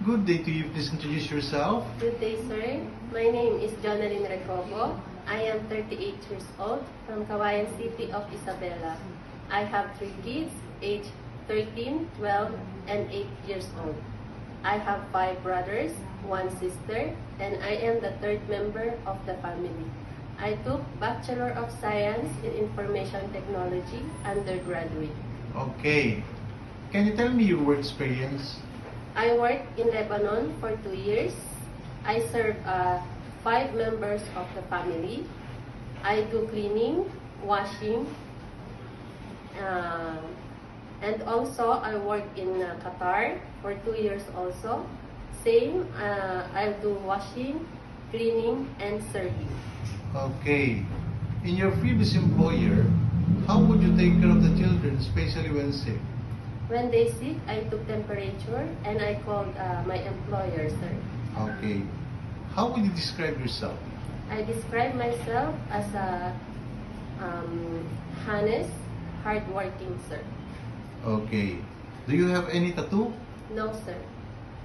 Good day to you. Please introduce yourself. Good day, sir. My name is Jonalyn Recobo. I am 38 years old from Kawayan City of Isabela. I have 3 kids, aged 13, 12, and 8 years old. I have 5 brothers, 1 sister, and I am the 3rd member of the family. I took Bachelor of Science in Information Technology undergraduate. Okay. Can you tell me your work experience? I worked in Lebanon for 2 years. I serve 5 members of the family. I do cleaning, washing, and also I work in Qatar for 2 years also. Same, I do washing, cleaning, and serving. Okay. In your previous employer, how would you take care of the children, especially when sick? When they sick, I took temperature and I called my employer, sir. Okay. How would you describe yourself? I describe myself as a honest, hardworking, sir. Okay. Do you have any tattoo? No, sir.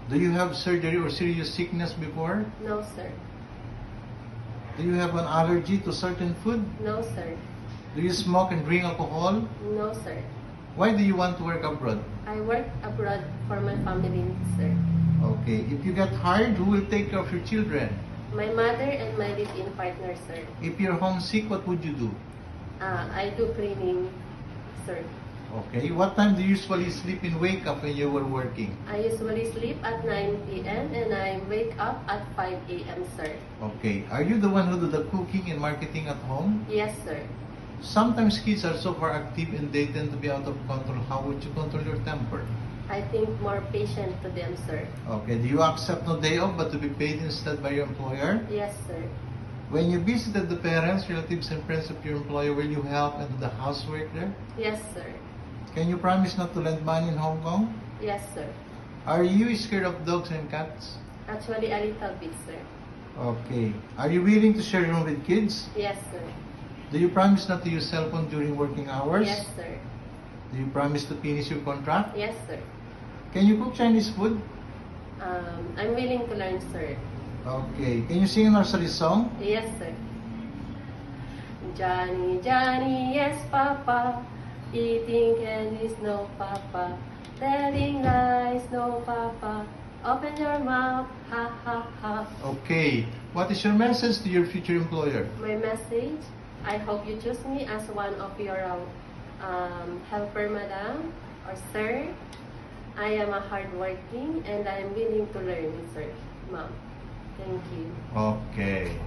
Do you have surgery or serious sickness before? No, sir. Do you have an allergy to certain food? No, sir. Do you smoke and drink alcohol? No, sir. Why do you want to work abroad? I work abroad for my family needs, sir. Okay. If you get hired, who will take care of your children? My mother and my live-in partner, sir. If you're homesick, what would you do? I do cleaning, sir. Okay. What time do you usually sleep and wake up when you were working? I usually sleep at 9 p.m. and I wake up at 5 a.m., sir. Okay. Are you the one who do the cooking and marketing at home? Yes, sir. Sometimes kids are so far active and they tend to be out of control. How would you control your temper? I think more patient to them, sir. Okay. Do you accept no day off but to be paid instead by your employer? Yes, sir. When you visited the parents, relatives, and friends of your employer, will you help and do the housework there? Yes, sir. Can you promise not to lend money in Hong Kong? Yes, sir. Are you scared of dogs and cats? Actually, a little bit, sir. Okay. Are you willing to share room with kids? Yes, sir. Do you promise not to use cell phone during working hours? Yes, sir. Do you promise to finish your contract? Yes, sir. Can you cook Chinese food? I'm willing to learn, sir. Okay. Can you sing a nursery song? Yes, sir. Johnny, Johnny, yes, Papa. Eating candies, no, Papa. Telling lies, no, Papa. Open your mouth, ha, ha, ha. Okay. What is your message to your future employer? My message, I hope you choose me as one of your helper, madam or sir. I am a hardworking and I am willing to learn, sir, ma'am. Thank you. Okay.